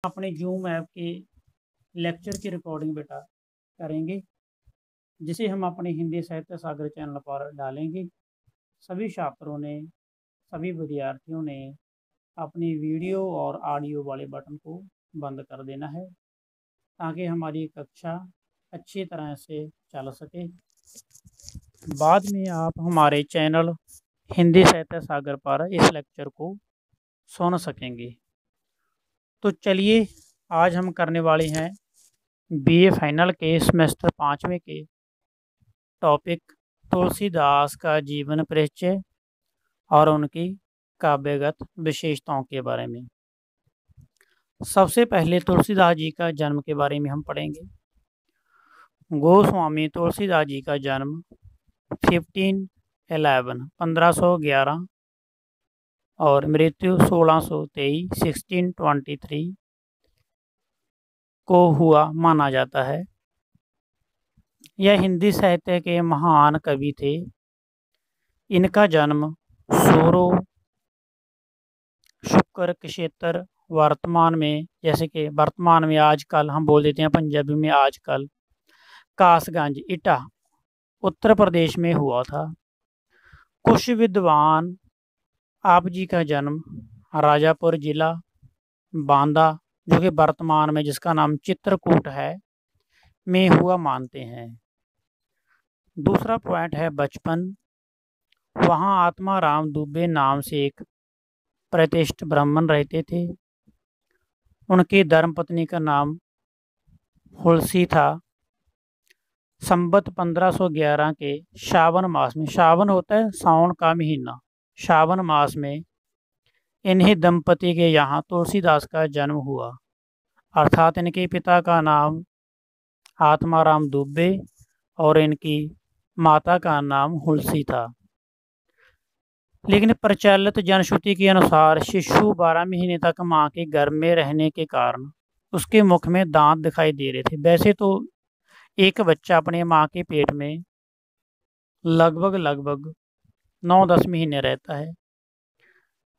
अपने zoom app के lecture की रिकॉर्डिंग बेटा करेंगे, जिसे हम अपने हिंदी साहित्य सागर चैनल पर डालेंगे। सभी छात्रों ने, सभी विद्यार्थियों ने अपनी वीडियो और ऑडियो वाले बटन को बंद कर देना है, ताकि हमारी कक्षा अच्छी तरह से चल सके। बाद में आप हमारे चैनल हिंदी साहित्य सागर पर इस लेक्चर को सुन सकेंगे। तो चलिए, आज हम करने वाले हैं बीए फाइनल के सेमेस्टर 5वें के टॉपिक तुलसीदास का जीवन परिचय और उनकी काव्यगत विशेषताओं के बारे में। सबसे पहले तुलसीदास जी का जन्म के बारे में हम पढ़ेंगे। गोस्वामी तुलसीदास जी का जन्म 1511 और मृत्यु 1623 को हुआ माना जाता है। यह हिंदी साहित्य के महान कवि थे। इनका जन्म सोरो शुक्र क्षेत्र वर्तमान में, जैसे कि वर्तमान में आजकल हम बोल देते हैं पंजाबी में आजकल, कासगंज इटा उत्तर प्रदेश में हुआ था। कुछ विद्वान आप जी का जन्म राजापुर जिला बांदा, जो कि वर्तमान में जिसका नाम चित्रकूट है, में हुआ मानते हैं। दूसरा पॉइंट है बचपन। वहाँ आत्माराम दुबे नाम से एक प्रतिष्ठित ब्राह्मण रहते थे। उनकी धर्मपत्नी का नाम हुलसी था। संवत 1511 के श्रावण मास में, श्रावण होता है सावन का महीना, श्रावण मास में इन्हीं दंपति के यहाँ तुलसीदास का जन्म हुआ। अर्थात इनके पिता का नाम आत्माराम दुबे और इनकी माता का नाम हुलसी था। लेकिन प्रचलित जनश्रुति के अनुसार शिशु 12 महीने तक मां के गर्भ में रहने के कारण उसके मुख में दांत दिखाई दे रहे थे। वैसे तो एक बच्चा अपने मां के पेट में लगभग 9-10 महीने रहता है,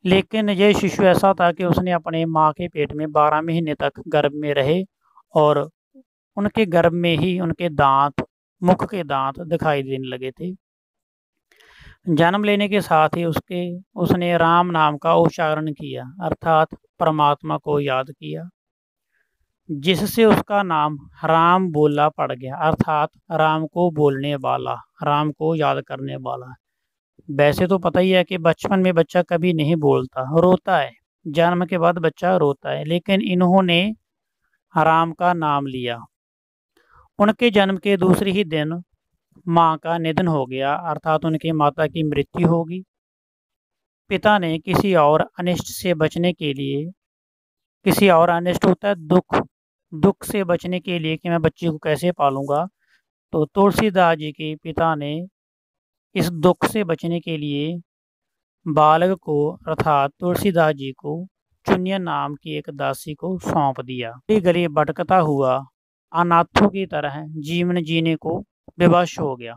लेकिन यह शिशु ऐसा था कि उसने अपने मां के पेट में 12 महीने तक गर्भ में रहे और उनके गर्भ में ही उनके दांत, मुख के दांत दिखाई देने लगे थे। जन्म लेने के साथ ही उसने राम नाम का उच्चारण किया, अर्थात परमात्मा को याद किया, जिससे उसका नाम राम बोला पड़ गया, अर्थात राम को बोलने वाला, राम को याद करने वाला। वैसे तो पता ही है कि बचपन में बच्चा कभी नहीं बोलता, रोता है, जन्म के बाद बच्चा रोता है, लेकिन इन्होंने राम का नाम लिया। उनके जन्म के दूसरे ही दिन मां का निधन हो गया, अर्थात उनकी माता की मृत्यु होगी। पिता ने किसी और अनिष्ट से बचने के लिए, किसी और अनिष्ट होता है दुख से बचने के लिए कि मैं बच्चे को कैसे पालूंगा, तो तुलसीदास जी के पिता ने इस दुख से बचने के लिए बालक को, अर्थात तुलसीदास जी को चुनिया नाम की एक दासी को सौंप दिया। गली भटकता हुआ अनाथों की तरह जीवन जीने को विवश हो गया।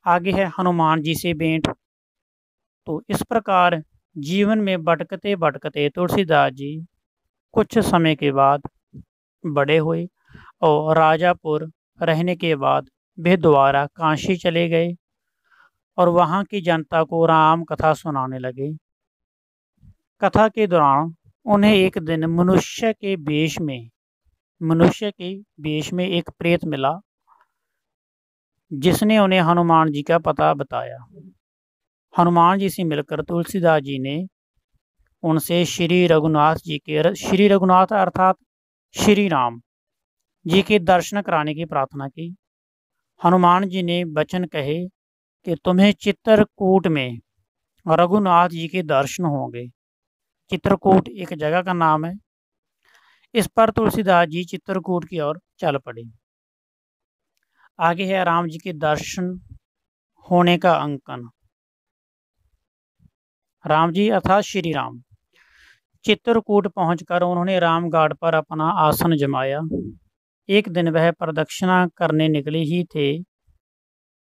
आगे है हनुमान जी से भेंट। तो इस प्रकार जीवन में भटकते भटकते तुलसीदास जी कुछ समय के बाद बड़े हुए और राजापुर रहने के बाद वे दोबारा काशी चले गए और वहाँ की जनता को राम कथा सुनाने लगे। कथा के दौरान उन्हें एक दिन मनुष्य के वेश में एक प्रेत मिला, जिसने उन्हें हनुमान जी का पता बताया। हनुमान जी से मिलकर तुलसीदास जी ने उनसे श्री रघुनाथ अर्थात श्री राम जी के दर्शन कराने की प्रार्थना की। हनुमान जी ने वचन कहे कि तुम्हें चित्रकूट में रघुनाथ जी के दर्शन होंगे। चित्रकूट एक जगह का नाम है। इस पर तुलसीदास जी चित्रकूट की ओर चल पड़े। आगे है राम जी के दर्शन होने का अंकन। राम जी अर्थात श्री राम चित्रकूट पहुंचकर उन्होंने रामघाट पर अपना आसन जमाया। एक दिन वह प्रदक्षिणा करने निकले ही थे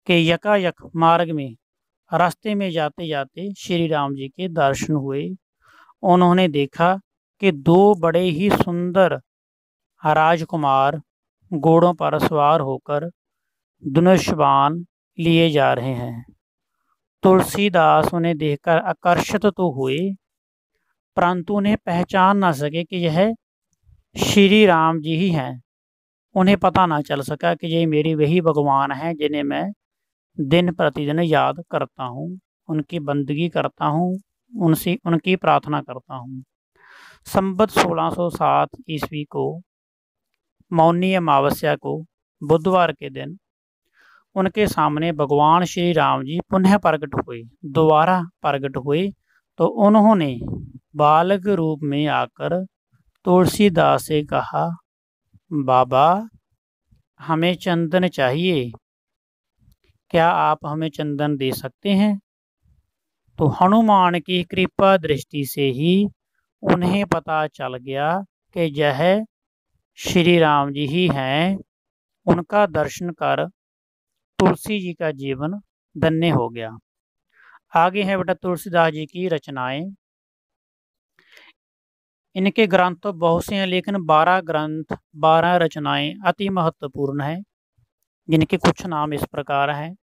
कि यकायक मार्ग में, रास्ते में जाते जाते श्री राम जी के दर्शन हुए। उन्होंने देखा कि दो बड़े ही सुंदर राजकुमार घोड़ों पर सवार होकर धनुष्यबाण लिए जा रहे हैं। तुलसीदास उन्हें देखकर आकर्षित तो हुए, परंतु उन्हें पहचान न सके कि यह श्री राम जी ही हैं। उन्हें पता ना चल सका कि ये मेरे वही भगवान हैं जिन्हें मैं दिन प्रतिदिन याद करता हूँ, उनकी बंदगी करता हूँ, उनसे उनकी प्रार्थना करता हूँ। संवत 1607 ईस्वी को मौनी अमावस्या को बुधवार के दिन उनके सामने भगवान श्री राम जी पुनः प्रकट हुए, दोबारा प्रकट हुए। तो उन्होंने बालक रूप में आकर तुलसीदास से कहा, बाबा हमें चंदन चाहिए, क्या आप हमें चंदन दे सकते हैं? तो हनुमान की कृपा दृष्टि से ही उन्हें पता चल गया कि यह श्री राम जी ही हैं। उनका दर्शन कर तुलसी जी का जीवन धन्य हो गया। आगे है बेटा तुलसीदास जी की रचनाएं। इनके ग्रंथ तो बहुत से हैं, लेकिन 12 ग्रंथ 12 रचनाएं अति महत्वपूर्ण हैं, जिनके कुछ नाम इस प्रकार हैं।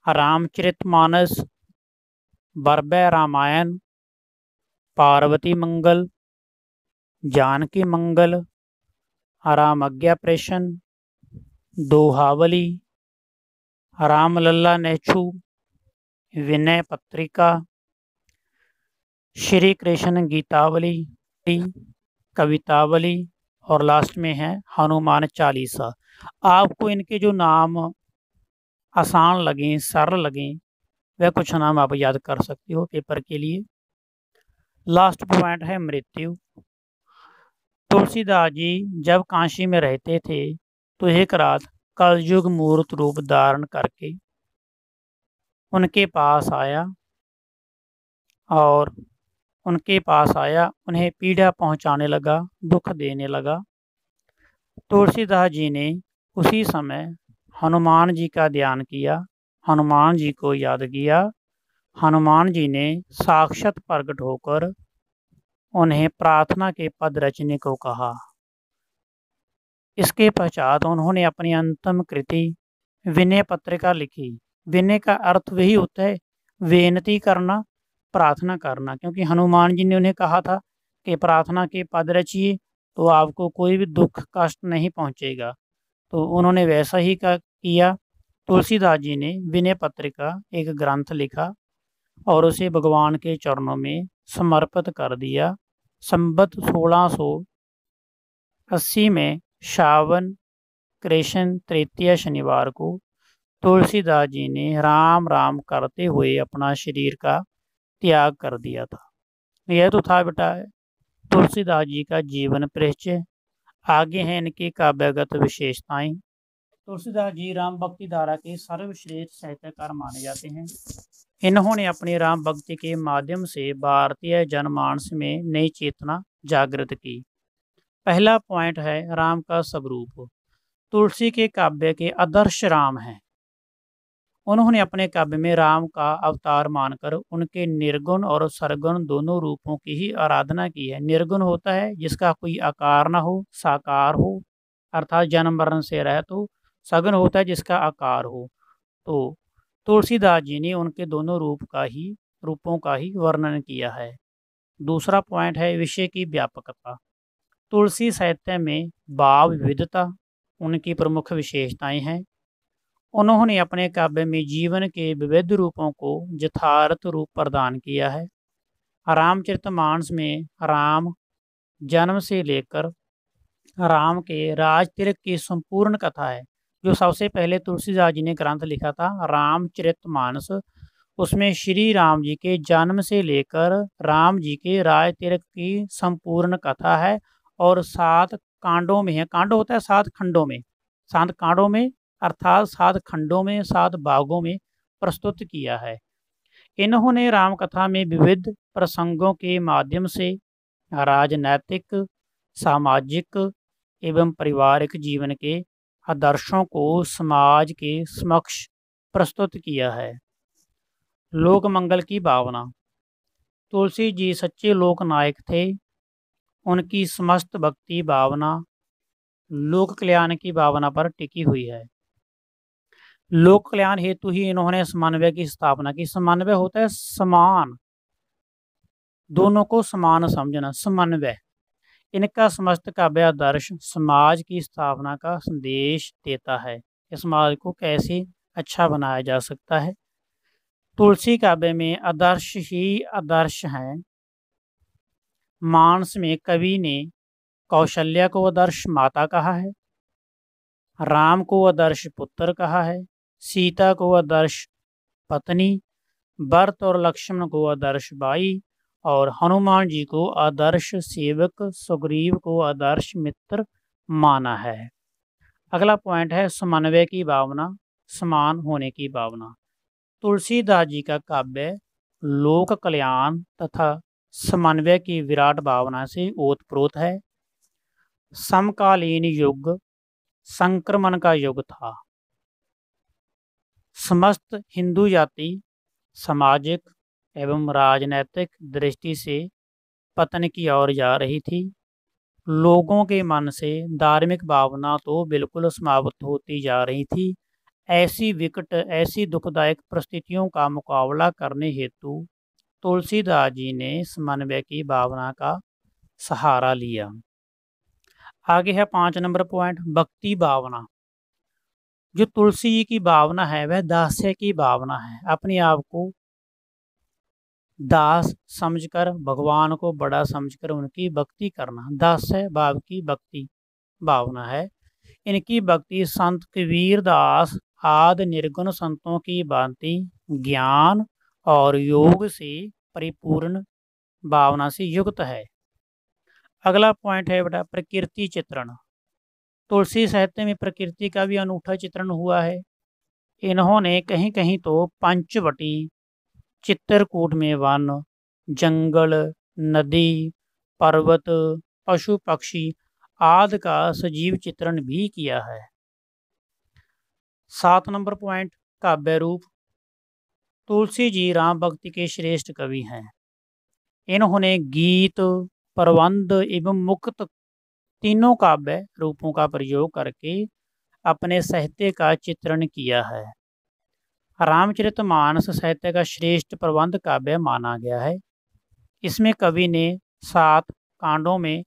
रामचरितमानस, बरबय रामायण, पार्वती मंगल, जानकी मंगल, रामज्ञा प्रेषण, दोहावली, रामलला नेछु, विनय पत्रिका, श्री कृष्ण गीतावली, कवितावली और लास्ट में है हनुमान चालीसा। आपको इनके जो नाम आसान लगें, सरल लगें, वह कुछ नाम आप याद कर सकते हो पेपर के लिए। लास्ट पॉइंट है मृत्यु। तुलसीदास जी जब काशी में रहते थे तो एक रात कलयुग मूर्त रूप धारण करके उनके पास आया और उन्हें पीड़ा पहुंचाने लगा, दुख देने लगा। तुलसीदास जी ने उसी समय हनुमान जी का ध्यान किया, हनुमान जी को याद किया। हनुमान जी ने साक्षात प्रकट होकर उन्हें प्रार्थना के पद रचने को कहा। इसके पश्चात उन्होंने अपनी अंतिम कृति विनय पत्रिका लिखी। विनय का अर्थ वही होता है बेनती करना, प्रार्थना करना, क्योंकि हनुमान जी ने उन्हें कहा था कि प्रार्थना के पद रचिए तो आपको कोई भी दुख कष्ट नहीं पहुंचेगा। तो उन्होंने वैसा ही किया। तुलसीदास जी ने विनय पत्रिका एक ग्रंथ लिखा और उसे भगवान के चरणों में समर्पित कर दिया। संवत 1680 में श्रावण कृष्ण तृतीया शनिवार को तुलसीदास जी ने राम राम करते हुए अपना शरीर का त्याग कर दिया था। यह तो था बेटा तुलसीदास जी का जीवन परिचय। आगे हैं इनकी काव्यगत विशेषताएं। तुलसीदास जी राम भक्ति धारा के सर्वश्रेष्ठ साहित्यकार माने जाते हैं। इन्होंने अपनी राम भक्ति के माध्यम से भारतीय जनमानस में नई चेतना जागृत की। पहला पॉइंट है राम का स्वरूप। तुलसी के काव्य के आदर्श राम हैं। उन्होंने अपने काव्य में राम का अवतार मानकर उनके निर्गुण और सरगुण दोनों रूपों की ही आराधना की है। निर्गुण होता है जिसका कोई आकार न हो, साकार हो, अर्थात जन्म मरण से रहित हो। सगुण होता है जिसका आकार हो। तो तुलसीदास जी ने उनके दोनों रूपों का ही वर्णन किया है। दूसरा पॉइंट है विषय की व्यापकता। तुलसी साहित्य में भाव विविधता उनकी प्रमुख विशेषताएं हैं। उन्होंने अपने काव्य में जीवन के विविध रूपों को यथार्थ रूप प्रदान किया है। रामचरितमानस में राम जन्म से लेकर राम के राजतिलक की संपूर्ण कथा है। जो सबसे पहले तुलसीदास जी ने ग्रंथ लिखा था रामचरितमानस, उसमें श्री राम जी के जन्म से लेकर राम जी के राजतिलक की संपूर्ण कथा है और 7 कांडों में है। कांड होता है 7 खंडों में, 7 कांडों में अर्थात 7 खंडों में 7 भागों में प्रस्तुत किया है। इन्होंने राम कथा में विविध प्रसंगों के माध्यम से राजनैतिक, सामाजिक एवं पारिवारिक जीवन के आदर्शों को समाज के समक्ष प्रस्तुत किया है। लोक मंगल की भावना। तुलसी जी सच्चे लोक नायक थे। उनकी समस्त भक्ति भावना लोक कल्याण की भावना पर टिकी हुई है। लोक कल्याण हेतु ही इन्होंने समन्वय की स्थापना की। समन्वय होता है समान, दोनों को समान समझना, समन्वय। इनका समस्त काव्य आदर्श समाज की स्थापना का संदेश देता है कि समाज को कैसे अच्छा बनाया जा सकता है। तुलसी काव्य में आदर्श ही आदर्श हैं। मानस में कवि ने कौशल्या को आदर्श माता कहा है, राम को आदर्श पुत्र कहा है, सीता को आदर्श पत्नी, भरत और लक्ष्मण को आदर्श भाई और हनुमान जी को आदर्श सेवक, सुग्रीव को आदर्श मित्र माना है। अगला पॉइंट है समन्वय की भावना, समान होने की भावना। तुलसीदास जी का काव्य लोक कल्याण तथा समन्वय की विराट भावना से ओतप्रोत है। समकालीन युग संक्रमण का युग था। समस्त हिंदू जाति सामाजिक एवं राजनैतिक दृष्टि से पतन की ओर जा रही थी। लोगों के मन से धार्मिक भावना तो बिल्कुल समाप्त होती जा रही थी। ऐसी विकट, ऐसी दुखदायक परिस्थितियों का मुकाबला करने हेतु तुलसीदास जी ने समन्वय की भावना का सहारा लिया। आगे है 5 नंबर पॉइंट, भक्ति भावना। जो तुलसी जी की भावना है वह दास्य की भावना है। अपने आप को दास समझकर, भगवान को बड़ा समझकर उनकी भक्ति करना, दास्य भाव की भक्ति भावना है। इनकी भक्ति संत कबीर दास आदि निर्गुण संतों की भांति ज्ञान और योग से परिपूर्ण भावना से युक्त है। अगला पॉइंट है बेटा प्रकृति चित्रण। तुलसी साहित्य में प्रकृति का भी अनूठा चित्रण हुआ है। इन्होंने कहीं कहीं तो पंचवटी, चित्रकूट में वन, जंगल, नदी, पर्वत, पशु पक्षी आदि का सजीव चित्रण भी किया है। 7 नंबर पॉइंट काव्य रूप। तुलसी जी राम भक्ति के श्रेष्ठ कवि हैं। इन्होंने गीत, प्रबंध एवं मुक्त तीनों काव्य रूपों का प्रयोग करके अपने साहित्य का चित्रण किया है। रामचरितमानस साहित्य का श्रेष्ठ प्रबंध काव्य माना गया है। इसमें कवि ने 7 कांडों में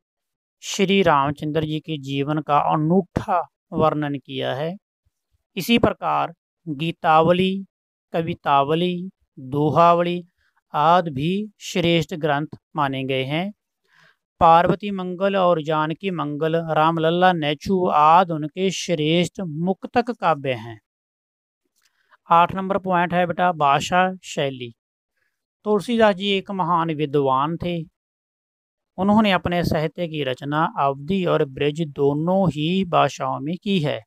श्री रामचंद्र जी के जीवन का अनूठा वर्णन किया है। इसी प्रकार गीतावली, कवितावली, दोहावली आदि भी श्रेष्ठ ग्रंथ माने गए हैं। पार्वती मंगल और जानकी मंगल, रामलला, नेचू आदि उनके श्रेष्ठ मुक्तक काव्य हैं। 8 नंबर पॉइंट है बेटा भाषा शैली। तुलसीदास जी एक महान विद्वान थे। उन्होंने अपने साहित्य की रचना अवधी और ब्रज दोनों ही भाषाओं में की है।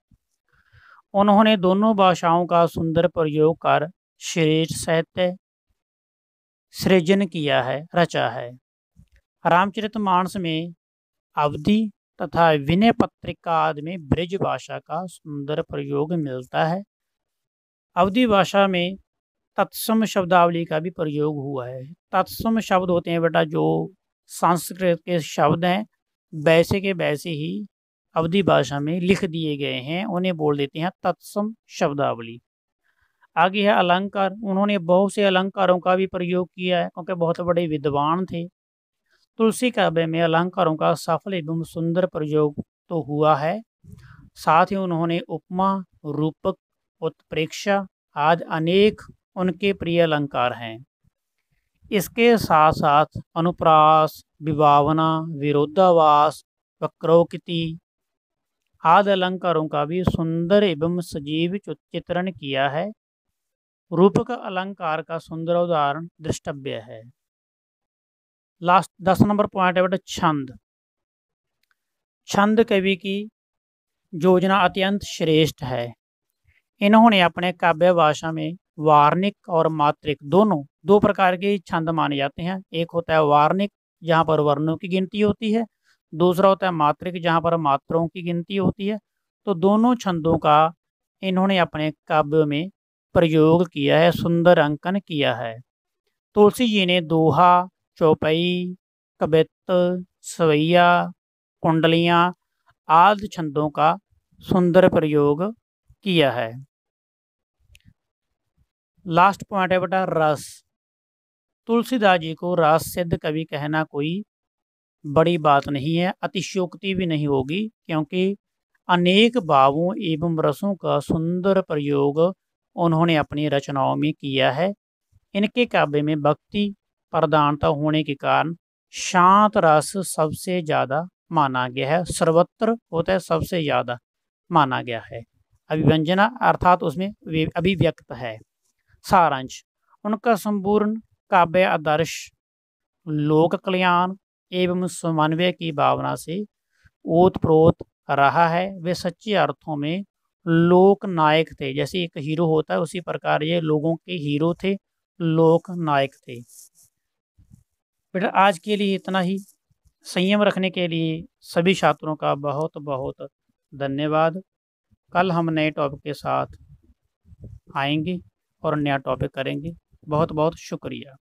उन्होंने दोनों भाषाओं का सुंदर प्रयोग कर श्रेष्ठ साहित्य सृजन किया है, रचा है। रामचरितमानस में अवधी तथा विनय पत्रिका आदि में ब्रज भाषा का सुंदर प्रयोग मिलता है। अवधी भाषा में तत्सम शब्दावली का भी प्रयोग हुआ है। तत्सम शब्द होते हैं बेटा जो संस्कृत के शब्द हैं, वैसे के वैसे ही अवधी भाषा में लिख दिए गए हैं, उन्हें बोल देते हैं तत्सम शब्दावली। आगे है अलंकार। उन्होंने बहुत से अलंकारों का भी प्रयोग किया है क्योंकि बहुत बड़े विद्वान थे। तुलसी काव्य में अलंकारों का सफल एवं सुंदर प्रयोग तो हुआ है, साथ ही उन्होंने उपमा, रूपक, उत्प्रेक्षा आदि अनेक उनके प्रिय अलंकार हैं। इसके साथ साथ अनुप्रास, विभावना, विरोधाभास, वक्रोक्ति आदि अलंकारों का भी सुंदर एवं सजीव चित्रण किया है। रूपक अलंकार का सुंदर उदाहरण दृष्टव्य है। लास्ट 10 नंबर पॉइंट है बेटा छंद। छंद कवि की योजना अत्यंत श्रेष्ठ है। इन्होंने अपने काव्य भाषा में वार्णिक और मात्रिक दोनों 2 प्रकार के छंद माने जाते हैं। एक होता है वार्णिक जहाँ पर वर्णों की गिनती होती है, दूसरा होता है मात्रिक जहाँ पर मात्राओं की गिनती होती है। तो दोनों छंदों का इन्होंने अपने काव्य में प्रयोग किया है, सुंदर अंकन किया है। तुलसी जी ने दोहा, चौपाई, कवित्त, सवैया, कुंडलियाँ आदि छंदों का सुंदर प्रयोग किया है। लास्ट पॉइंट है बेटा रस। तुलसीदास जी को रस सिद्ध कवि कहना कोई बड़ी बात नहीं है, अतिशयोक्ति भी नहीं होगी, क्योंकि अनेक भावों एवं रसों का सुंदर प्रयोग उन्होंने अपनी रचनाओं में किया है। इनके काव्य में भक्ति प्रधानता होने के कारण शांत रस सबसे ज़्यादा माना गया है, सर्वत्र होता है सबसे ज़्यादा माना गया है। अभिव्यंजना अर्थात उसमें अभिव्यक्त है। सारांश, उनका संपूर्ण काव्य आदर्श लोक कल्याण एवं समन्वय की भावना से ओतप्रोत रहा है। वे सच्चे अर्थों में लोक नायक थे। जैसे एक हीरो होता है उसी प्रकार ये लोगों के हीरो थे, लोक नायक थे। बेटा आज के लिए इतना ही। संयम रखने के लिए सभी छात्रों का बहुत बहुत धन्यवाद। कल हम नए टॉपिक के साथ आएंगे और नया टॉपिक करेंगे। बहुत बहुत शुक्रिया।